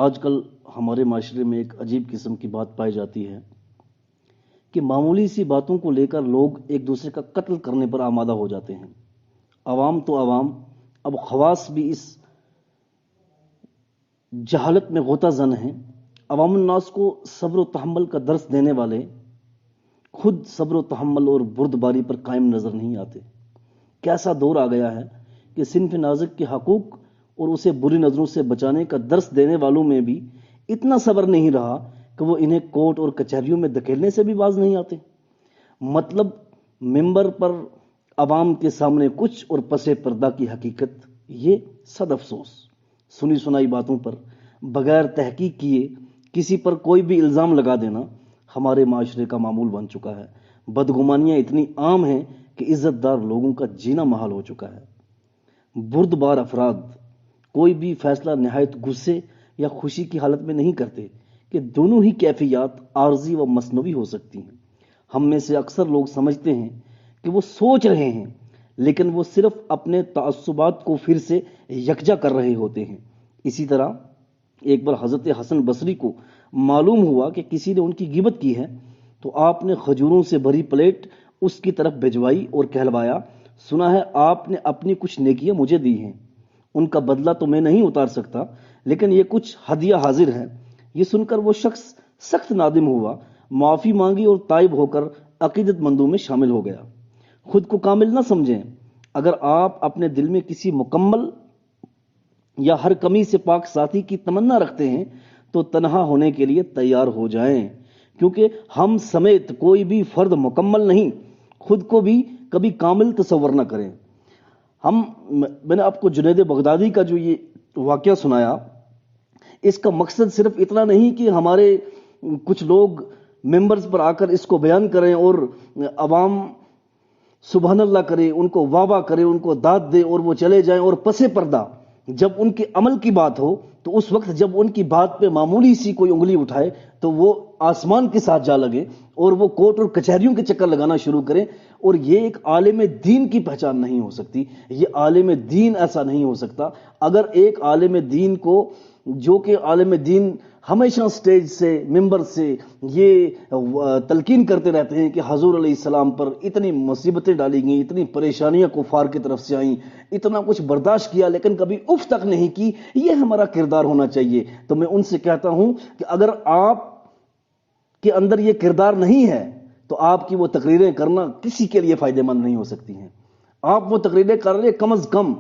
آج کل ہمارے معاشرے میں ایک عجیب قسم کی بات پائی جاتی ہے کہ معمولی سی باتوں کو لے کر لوگ ایک دوسرے کا قتل کرنے پر آمادہ ہو جاتے ہیں۔ عوام تو عوام، اب خواص بھی اس جہالت میں غوطہ زن ہیں۔ عوام الناس کو صبر و تحمل کا درس دینے والے خود صبر و تحمل اور بردباری پر قائم نظر نہیں آتے۔ کیسا دور آ گیا ہے کہ صنف نازک کے حقوق اور اسے بری نظروں سے بچانے کا درس دینے والوں میں بھی اتنا صبر نہیں رہا کہ وہ انہیں کورٹ اور کچہریوں میں دھکیلنے سے بھی باز نہیں آتے۔ مطلب ممبر پر عوام کے سامنے کچھ اور پس پردہ کی حقیقت یہ صد افسوس۔ سنی سنائی باتوں پر بغیر تحقیق کیے کسی پر کوئی بھی الزام لگا دینا ہمارے معاشرے کا معمول بن چکا ہے۔ بدگمانیاں اتنی عام ہیں کہ عزت دار لوگوں کا جینا محال ہو چکا ہے۔ بردبار افراد کوئی بھی فیصلہ نہایت غصے یا خوشی کی حالت میں نہیں کرتے کہ دونوں ہی کیفیات عارضی و مصنوعی ہو سکتی ہیں۔ ہم میں سے اکثر لوگ سمجھتے ہیں کہ وہ سوچ رہے ہیں، لیکن وہ صرف اپنے تعصبات کو پھر سے یکجا کر رہے ہوتے ہیں۔ اسی طرح ایک بار حضرت حسن بصری کو معلوم ہوا کہ کسی نے ان کی غیبت کی ہے تو آپ نے کھجوروں سے بھری پلیٹ اس کی طرف بھجوائی اور کہلوایا، سنا ہے آپ نے اپنی کچھ نیکیاں مجھے دی ہیں، ان کا بدلہ تو میں نہیں اتار سکتا، لیکن یہ کچھ ہدیہ حاضر ہے۔ یہ سن کر وہ شخص سخت نادم ہوا، معافی مانگی اور تائب ہو کر عقیدت مندوں میں شامل ہو گیا۔ خود کو کامل نہ سمجھیں۔ اگر آپ اپنے دل میں کسی مکمل یا ہر کمی سے پاک ساتھی کی تمنا رکھتے ہیں تو تنہا ہونے کے لیے تیار ہو جائیں، کیونکہ ہم سمیت کوئی بھی فرد مکمل نہیں۔ خود کو بھی کبھی کامل تصور نہ کریں۔ میں نے آپ کو جنید بغدادی کا جو یہ واقعہ سنایا، اس کا مقصد صرف اتنا نہیں کہ ہمارے کچھ لوگ ممبرز پر آ کر اس کو بیان کریں اور عوام سبحان اللہ کرے، ان کو واہ واہ کرے، ان کو داد دے اور وہ چلے جائیں، اور پس پردہ جب ان کے عمل کی بات ہو تو اس وقت جب ان کی بات پہ معمولی سی کوئی انگلی اٹھائے تو وہ آسمان کے ساتھ جا لگے اور وہ کورٹ اور کچہریوں کے چکر لگانا شروع کریں۔ اور یہ ایک عالم دین کی پہچان نہیں ہو سکتی، یہ عالم دین ایسا نہیں ہو سکتا۔ اگر ایک عالم دین کو، جو کہ عالم دین ہمیشہ سٹیج سے، ممبر سے یہ تلقین کرتے رہتے ہیں کہ حضور علیہ السلام پر اتنی مصیبتیں ڈالی گئیں، اتنی پریشانیاں کفار کی طرف سے آئیں، اتنا کچھ برداشت کیا لیکن کبھی اف تک نہیں کی، یہ ہمارا کردار ہونا چاہیے۔ تو میں ان سے کہتا ہوں کہ اگر آپ کے اندر یہ کردار نہیں ہے تو آپ کی وہ تقریریں کرنا کسی کے لیے فائدہ مند نہیں ہو سکتی ہیں۔ آپ وہ تقریریں کر رہے، کم از کم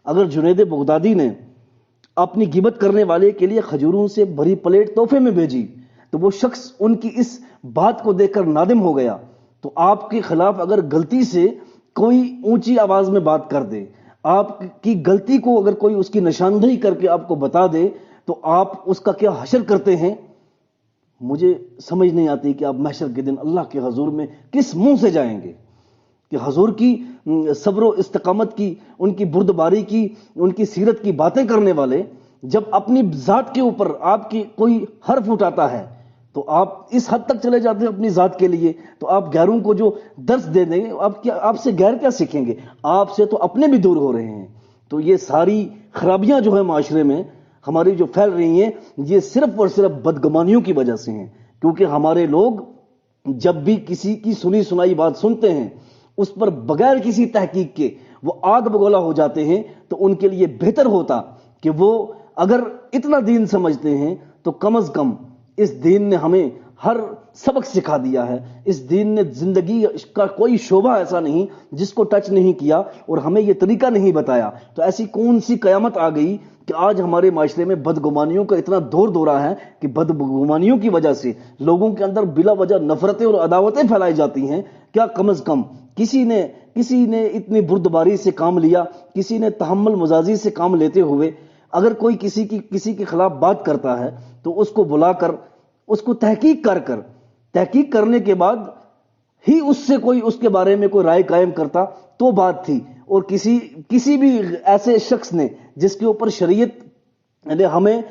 اگر جنید بغدادی نے اپنی غیبت کرنے والے کے لیے کھجوروں سے بھری پلیٹ تحفے میں بھیجی تو وہ شخص ان کی اس بات کو دیکھ کر نادم ہو گیا، تو آپ کے خلاف اگر غلطی سے کوئی اونچی آواز میں بات کر دے، آپ کی غلطی کو اگر کوئی اس کی نشاندہی کر کے آپ کو بتا دے تو آپ اس کا کیا حشر کرتے ہیں؟ مجھے سمجھ نہیں آتی کہ آپ محشر کے دن اللہ کے حضور میں کس منہ سے جائیں گے کہ حضور کی صبر و استقامت کی، ان کی بردباری کی، ان کی سیرت کی باتیں کرنے والے جب اپنی ذات کے اوپر آپ کی کوئی حرف اٹھاتا ہے تو آپ اس حد تک چلے جاتے ہیں اپنی ذات کے لیے، تو آپ غیروں کو جو درس دے دیں، آپ سے غیر کیا سیکھیں گے؟ آپ سے تو اپنے بھی دور ہو رہے ہیں۔ تو یہ ساری خرابیاں جو ہیں معاشرے میں ہماری جو پھیل رہی ہیں، یہ صرف اور صرف بدگمانیوں کی وجہ سے ہیں، کیونکہ ہمارے لوگ جب بھی کسی کی سنی سنائی بات سنتے ہیں اس پر بغیر کسی تحقیق کے وہ آگ بگولا ہو جاتے ہیں۔ تو ان کے لیے بہتر ہوتا کہ وہ اگر اتنا دین سمجھتے ہیں تو کم از کم اس دین نے ہمیں ہر سبق سکھا دیا ہے۔ اس دین نے زندگی کا کوئی شعبہ ایسا نہیں جس کو ٹچ نہیں کیا اور ہمیں یہ طریقہ نہیں بتایا۔ تو ایسی کون سی قیامت آ گئی کہ آج ہمارے معاشرے میں بدگمانیوں کا اتنا دور دورہ ہے کہ بدگمانیوں کی وجہ سے لوگوں کے اندر بلا وجہ نفرتیں اور عداوتیں پھیلائی جاتی ہیں؟ کیا کم از کم کسی نے اتنی بردباری سے کام لیا، کسی نے تحمل مزاجی سے کام لیتے ہوئے اگر کوئی کسی کے خلاف بات کرتا ہے تو اس کو بلا کر اس کو تحقیق کرنے کے بعد ہی اس سے کوئی اس کے بارے میں کوئی رائے قائم کرتا تو بات تھی۔ اور کسی بھی ایسے شخص نے جس کے اوپر شریعت یعنی ہمیں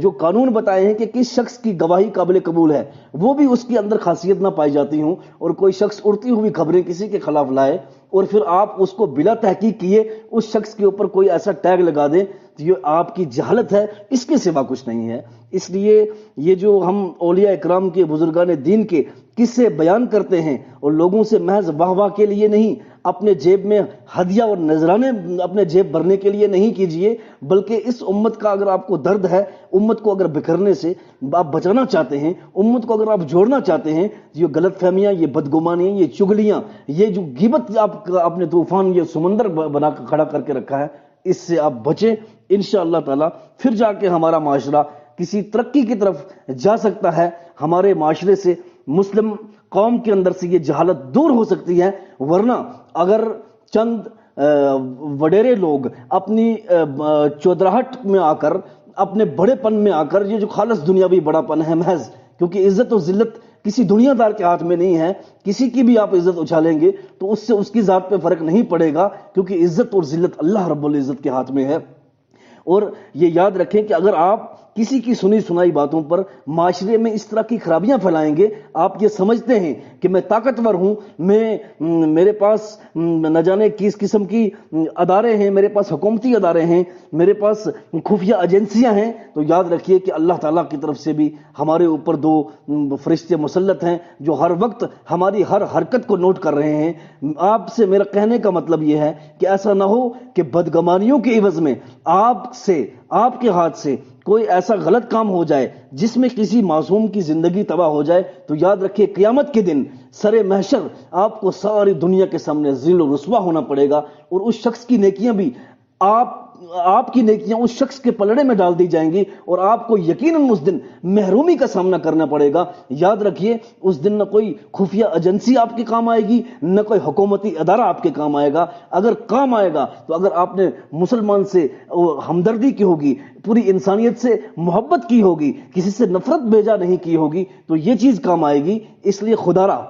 جو قانون بتائے ہیں کہ کس شخص کی گواہی قابل قبول ہے، وہ بھی اس کے اندر خاصیت نہ پائی جاتی ہوں، اور کوئی شخص اڑتی ہوئی خبریں کسی کے خلاف لائے اور پھر آپ اس کو بلا تحقیق کیے اس شخص کے اوپر کوئی ایسا ٹیگ لگا دیں، تو یہ آپ کی جہالت ہے، اس کے سوا کچھ نہیں ہے۔ اس لیے یہ جو ہم اولیاء اکرام کے، بزرگان دین کے قصے بیان کرتے ہیں، اور لوگوں سے محض واہ واہ کے لیے نہیں، اپنے جیب میں ہدیہ اور نذرانے اپنے جیب بھرنے کے لیے نہیں کیجئے، بلکہ اس امت کا اگر آپ کو درد ہے، امت کو اگر بکھرنے سے آپ بچانا چاہتے ہیں، امت کو اگر آپ جوڑنا چاہتے ہیں، یہ غلط فہمیاں، یہ بدگمانیاں، یہ چگلیاں، یہ جو غیبت آپ نے طوفان، یہ سمندر بنا کر کھڑا کر کے رکھا ہے، اس سے آپ بچیں انشاءاللہ تعالی۔ پھر جا کے ہمارا معاشرہ کسی ترقی کی طرف جا سکتا ہے، ہمارے معاشرے سے، مسلم قوم کے اندر سے یہ جہالت دور ہو سکتی ہے۔ ورنہ اگر چند وڈیرے لوگ اپنی چودراہٹ میں آ کر، اپنے بڑے پن میں آ کر، یہ جو خالص دنیاوی بڑا پن ہے محض، کیونکہ عزت و ذلت کسی دنیا دار کے ہاتھ میں نہیں ہے، کسی کی بھی آپ عزت اچھالیں گے تو اس سے اس کی ذات پہ فرق نہیں پڑے گا، کیونکہ عزت اور ذلت اللہ رب العزت کے ہاتھ میں ہے۔ اور یہ یاد رکھیں کہ اگر آپ کسی کی سنی سنائی باتوں پر معاشرے میں اس طرح کی خرابیاں پھیلائیں گے، آپ یہ سمجھتے ہیں کہ میں طاقتور ہوں، میرے پاس نہ جانے کس قسم کی ادارے ہیں، میرے پاس حکومتی ادارے ہیں، میرے پاس خفیہ ایجنسیاں ہیں، تو یاد رکھیے کہ اللہ تعالیٰ کی طرف سے بھی ہمارے اوپر دو فرشتے مسلط ہیں جو ہر وقت ہماری ہر حرکت کو نوٹ کر رہے ہیں۔ آپ سے میرا کہنے کا مطلب یہ ہے کہ ایسا نہ ہو کہ بدگمانیوں کے عوض میں آپ کے ہاتھ سے کوئی ایسا غلط کام ہو جائے جس میں کسی معصوم کی زندگی تباہ ہو جائے، تو یاد رکھیے قیامت کے دن سر محشر آپ کو ساری دنیا کے سامنے ذلیل و رسوا ہونا پڑے گا، اور اس شخص کی نیکیاں بھی آپ کی نیکیاں اس شخص کے پلڑے میں ڈال دی جائیں گی، اور آپ کو یقیناً اس دن محرومی کا سامنا کرنا پڑے گا۔ یاد رکھیے اس دن نہ کوئی خفیہ ایجنسی آپ کے کام آئے گی، نہ کوئی حکومتی ادارہ آپ کے کام آئے گا۔ اگر کام آئے گا تو اگر آپ نے مسلمان سے ہمدردی کی ہوگی، پوری انسانیت سے محبت کی ہوگی، کسی سے نفرت بیجا نہیں کی ہوگی، تو یہ چیز کام آئے گی۔ اس لیے خدا را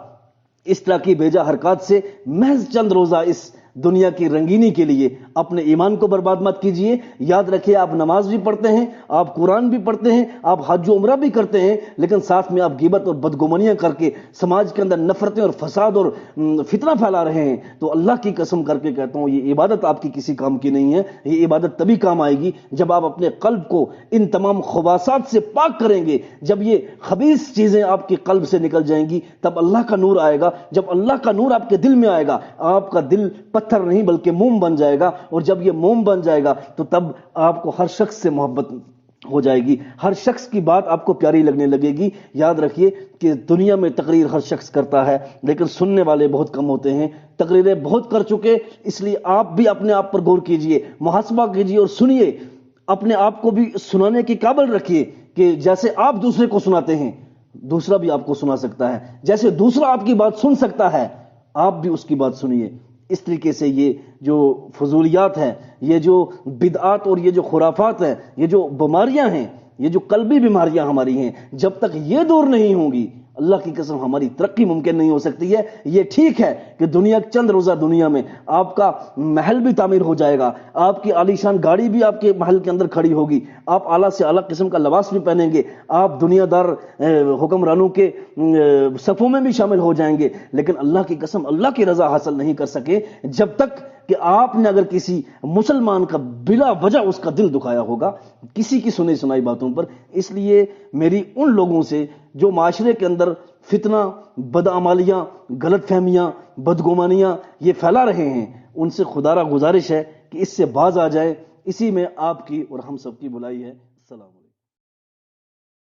اس طرح کی بیجا حرکات سے محض چند روزہ اس دنیا کی رنگینی کے لیے اپنے ایمان کو برباد مت کیجئے۔ یاد رکھیے آپ نماز بھی پڑھتے ہیں، آپ قرآن بھی پڑھتے ہیں، آپ حج و عمرہ بھی کرتے ہیں، لیکن ساتھ میں آپ غیبت اور بدگمانیاں کر کے سماج کے اندر نفرتیں اور فساد اور فتنہ پھیلا رہے ہیں، تو اللہ کی قسم کر کے کہتا ہوں یہ عبادت آپ کی کسی کام کی نہیں ہے۔ یہ عبادت تبھی کام آئے گی جب آپ اپنے قلب کو ان تمام خباثات سے پاک کریں گے۔ جب یہ خبیث چیزیں آپ کے قلب سے نکل جائیں گی تب اللہ کا نور آئے گا۔ جب اللہ کا نور آپ کے دل میں آئے گا، آپ کا دل پتھر نہیں بلکہ موم بن جائے گا، اور جب یہ موم بن جائے گا تو تب آپ کو ہر شخص سے محبت ہو جائے گی، ہر شخص کی بات آپ کو پیاری لگنے لگے گی۔ یاد رکھیے کہ دنیا میں تقریر ہر شخص کرتا ہے، لیکن سننے والے بہت کم ہوتے ہیں۔ تقریریں بہت کر چکے، اس لیے آپ بھی اپنے آپ پر غور کیجئے، محاسبہ کیجئے اور سنیے، اپنے آپ کو بھی سنانے کی قابل رکھیے کہ جیسے آپ دوسرے کو سناتے ہیں دوسرا بھی آپ کو سنا سکتا ہے، جیسے دوسرا آپ کی بات سن سکتا ہے آپ بھی اس کی بات سنیے۔ اس طریقے سے یہ جو فضولیات ہیں، یہ جو بدعات اور یہ جو خرافات ہیں، یہ جو بیماریاں ہیں، یہ جو قلبی بیماریاں ہماری ہیں، جب تک یہ دور نہیں ہوں گی اللہ کی قسم ہماری ترقی ممکن نہیں ہو سکتی ہے۔ یہ ٹھیک ہے کہ دنیا چند روزہ دنیا میں آپ کا محل بھی تعمیر ہو جائے گا، آپ کی عالی شان گاڑی بھی آپ کے محل کے اندر کھڑی ہوگی، آپ اعلیٰ سے اعلیٰ قسم کا لباس بھی پہنیں گے، آپ دنیا دار حکمرانوں کے صفوں میں بھی شامل ہو جائیں گے، لیکن اللہ کی قسم اللہ کی رضا حاصل نہیں کر سکے جب تک کہ آپ نے اگر کسی مسلمان کا بلا وجہ اس کا دل دکھایا ہوگا کسی کی سنی سنائی باتوں پر۔ اس لیے میری ان لوگوں سے جو معاشرے کے اندر فتنہ، بدعمالیاں، غلط فہمیاں، بدگمانیاں یہ پھیلا رہے ہیں، ان سے خدا را گزارش ہے کہ اس سے باز آ جائے۔ اسی میں آپ کی اور ہم سب کی بھلائی ہے۔ السلام علیکم۔